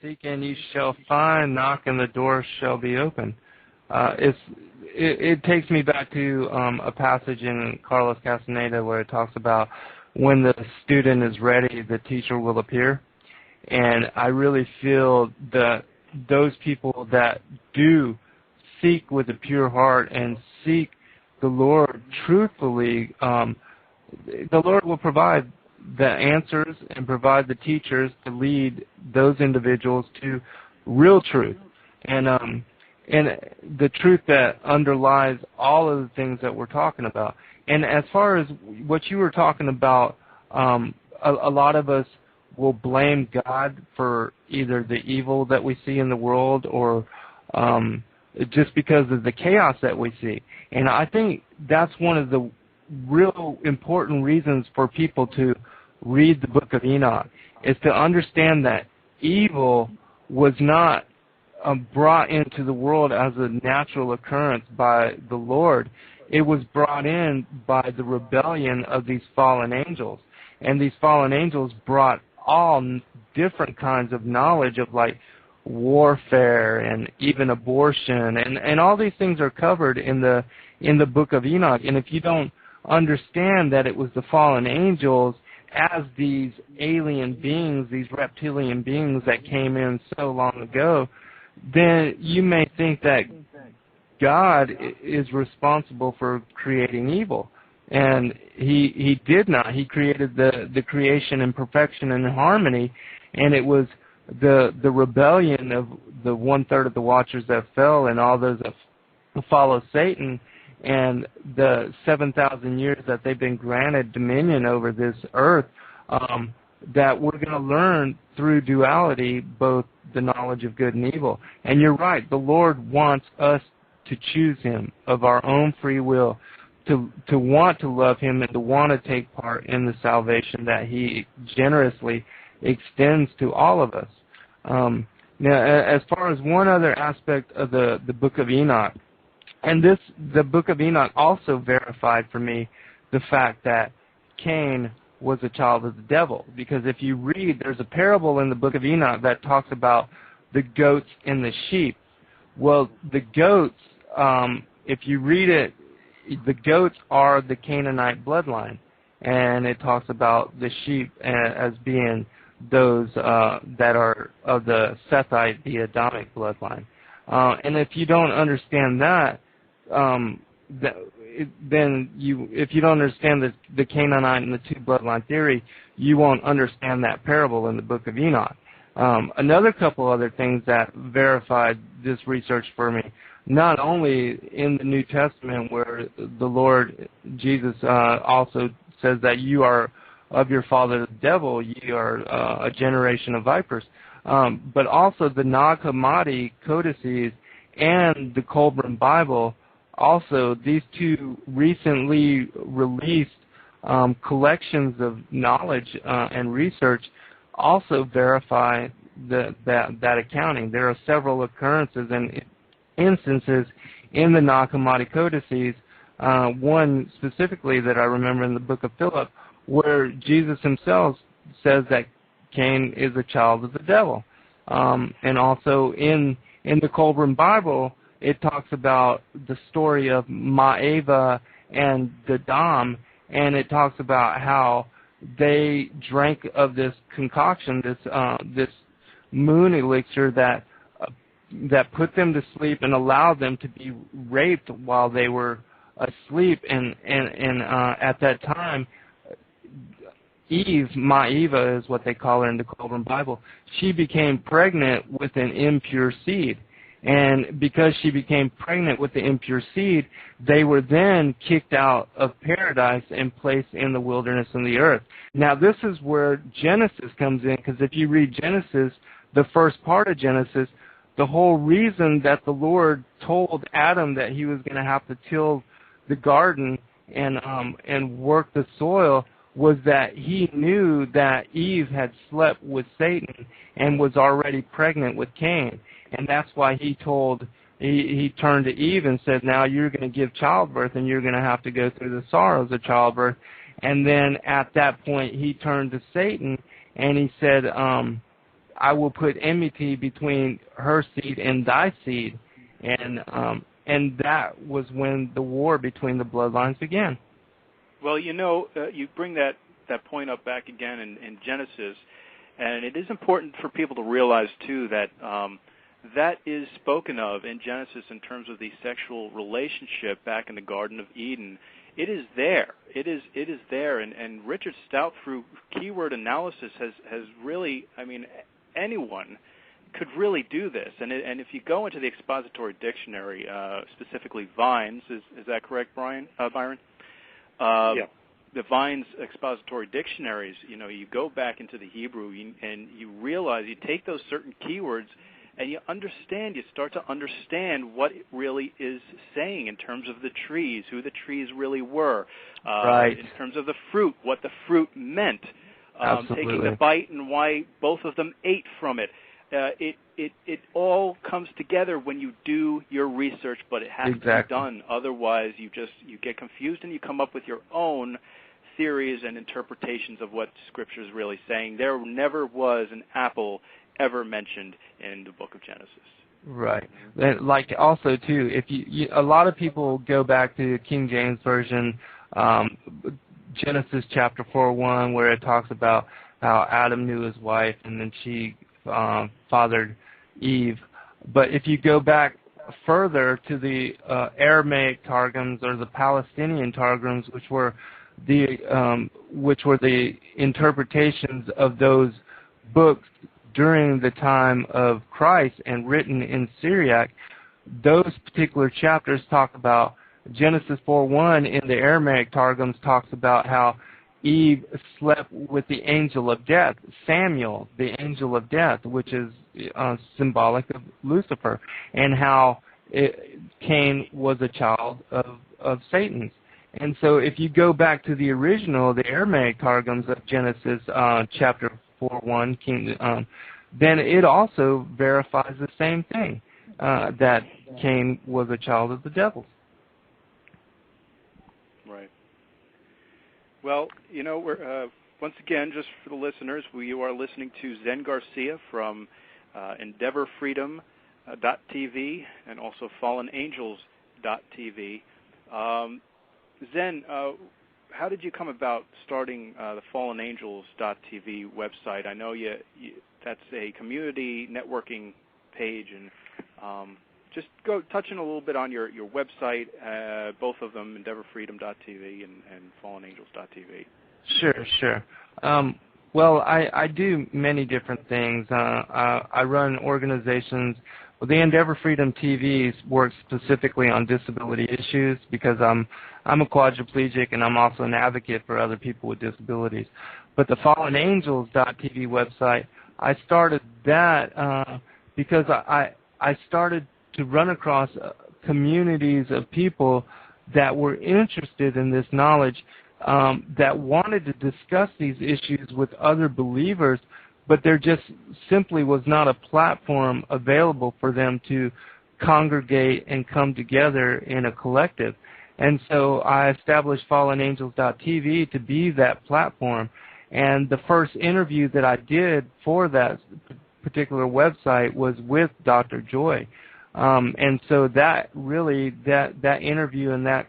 Seek and you shall find, knock and the door shall be open. It takes me back to a passage in Carlos Castaneda where it talks about when the student is ready, the teacher will appear. And I really feel that those people that do seek with a pure heart and seek the Lord truthfully, the Lord will provide the answers and provide the teachers to lead those individuals to real truth and the truth that underlies all of the things that we're talking about. And as far as what you were talking about, a lot of us will blame God for either the evil that we see in the world or just because of the chaos that we see. And I think that's one of the real important reasons for people to read the book of Enoch, is to understand that evil was not brought into the world as a natural occurrence by the Lord. It was brought in by the rebellion of these fallen angels. And these fallen angels brought all different kinds of knowledge of like warfare and even abortion, and all these things are covered in the book of Enoch. And if you don't understand that it was the fallen angels as these alien beings, these reptilian beings that came in so long ago, then you may think that God is responsible for creating evil. And he did not. He created the creation in perfection and harmony, and it was the rebellion of the 1/3 of the watchers that fell and all those that follow Satan, and the 7,000 years that they've been granted dominion over this earth, that we're going to learn through duality both the knowledge of good and evil. And you're right, the Lord wants us to choose Him of our own free will, to want to love Him and to want to take part in the salvation that He generously extends to all of us. Now, as far as one other aspect of the book of Enoch, and the book of Enoch also verified for me the fact that Cain was a child of the devil. Because if you read, there's a parable in the book of Enoch that talks about the goats and the sheep. Well, the goats, if you read it, the goats are the Canaanite bloodline. And it talks about the sheep as being those that are of the Sethite, the Adamic bloodline. And if you don't understand that, then if you don't understand the Canaanite and the two bloodline theory, you won't understand that parable in the book of Enoch. Another couple other things that verified this research for me, not only in the New Testament where the Lord Jesus also says that you are of your father the devil, you are a generation of vipers, but also the Nag Hammadi codices and the Colburn Bible. Also, these two recently released collections of knowledge and research also verify that accounting. There are several occurrences and instances in the Nag Hammadi codices, one specifically that I remember in the book of Philip, where Jesus himself says that Cain is a child of the devil. And also in the Colburn Bible, it talks about the story of Ma'eva and Dadam, and it talks about how they drank of this concoction, this moon elixir that put them to sleep and allowed them to be raped while they were asleep. And at that time, Eve, Ma'eva is what they call her in the Colburn Bible, she became pregnant with an impure seed. And because she became pregnant with the impure seed, they were then kicked out of paradise and placed in the wilderness and the earth. Now, this is where Genesis comes in, because if you read Genesis, the first part of Genesis, the whole reason that the Lord told Adam that he was going to have to till the garden and work the soil was that he knew that Eve had slept with Satan and was already pregnant with Cain. And that's why he turned to Eve and said, now you're going to give childbirth and you're going to have to go through the sorrows of childbirth. And then at that point he turned to Satan and he said, I will put enmity between her seed and thy seed, and that was when the war between the bloodlines began. Well, you bring that point up back again in Genesis, and it is important for people to realize too that that is spoken of in Genesis in terms of the sexual relationship back in the Garden of Eden. It is there. It is there, and Richard Stout, through keyword analysis, has really, I mean, anyone could really do this. And if you go into the expository dictionary, specifically Vine's, is that correct, Byron? Yeah. The Vine's expository dictionaries, you go back into the Hebrew and you realize, you take those certain keywords and you start to understand what it really is saying in terms of the trees, who the trees really were, right. in terms of the fruit, what the fruit meant, taking the bite and why both of them ate from it. It all comes together when you do your research, but it has to be done. Otherwise, you get confused and you come up with your own theories and interpretations of what Scripture is really saying. There never was an apple ever mentioned in the book of Genesis. Right. And like also too, if you a lot of people go back to the King James version, Genesis chapter 4:1, where it talks about how Adam knew his wife and then she fathered Eve. But if you go back further to the Aramaic Targums or the Palestinian Targums, which were the interpretations of those books during the time of Christ and written in Syriac, those particular chapters talk about Genesis 4:1 in the Aramaic Targums talks about how Eve slept with the angel of death, Samuel, the angel of death, which is symbolic of Lucifer, and how Cain was a child of Satan's. And so if you go back to the original, the Aramaic Targums of Genesis chapter 4:1, then it also verifies the same thing, that Cain was a child of the devil. Right. Well, we're once again, just for the listeners, we are listening to Zen Garcia from EndeavorFreedom.tv and also FallenAngels.tv. Zen, how did you come about starting the FallenAngels.tv website? I know that's a community networking page, and just go touching a little bit on your website, both of them, EndeavorFreedom.tv and FallenAngels.tv. Sure. Well, I do many different things. I run organizations. Well, the Endeavor Freedom TV works specifically on disability issues because I'm a quadriplegic and I'm also an advocate for other people with disabilities. But the FallenAngels.tv website, I started that because I started to run across communities of people that were interested in this knowledge, that wanted to discuss these issues with other believers, but there just simply was not a platform available for them to congregate and come together in a collective. And so I established FallenAngels.tv to be that platform. And the first interview that I did for that particular website was with Dr. Joy. And so that really, that interview and that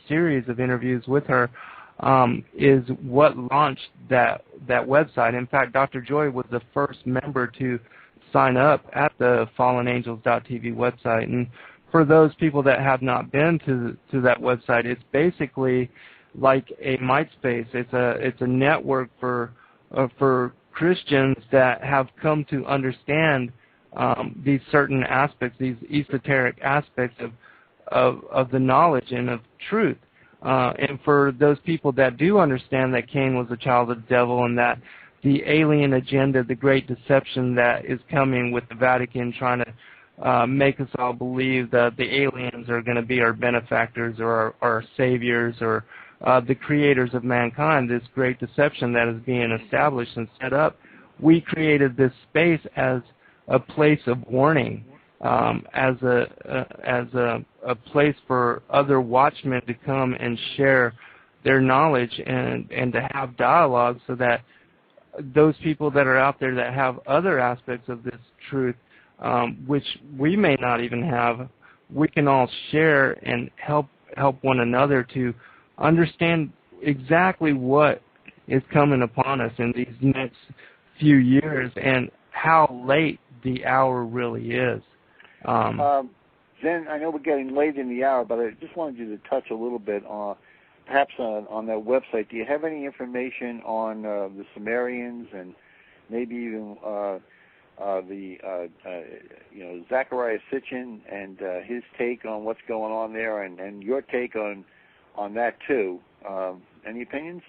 series of interviews with her is what launched that website. In fact, Dr. Joy was the first member to sign up at the FallenAngels.tv website. And for those people that have not been to that website, it's basically like a MySpace. It's a network for Christians that have come to understand these certain aspects, these esoteric aspects of the knowledge and of truth. And for those people that do understand that Cain was a child of the devil and that the alien agenda, the great deception that is coming with the Vatican trying to make us all believe that the aliens are going to be our benefactors or our saviors or the creators of mankind, this great deception that is being established and set up, we created this space as a place of warning, as a place for other watchmen to come and share their knowledge and to have dialogue so that those people that are out there that have other aspects of this truth, which we may not even have, we can all share and help one another to understand exactly what is coming upon us in these next few years and how late the hour really is. Zen, I know we're getting late in the hour, but I just wanted you to touch a little bit on, perhaps on that website. Do you have any information on the Sumerians and maybe even Zachariah Sitchin and his take on what's going on there, and your take on that too? Any opinions?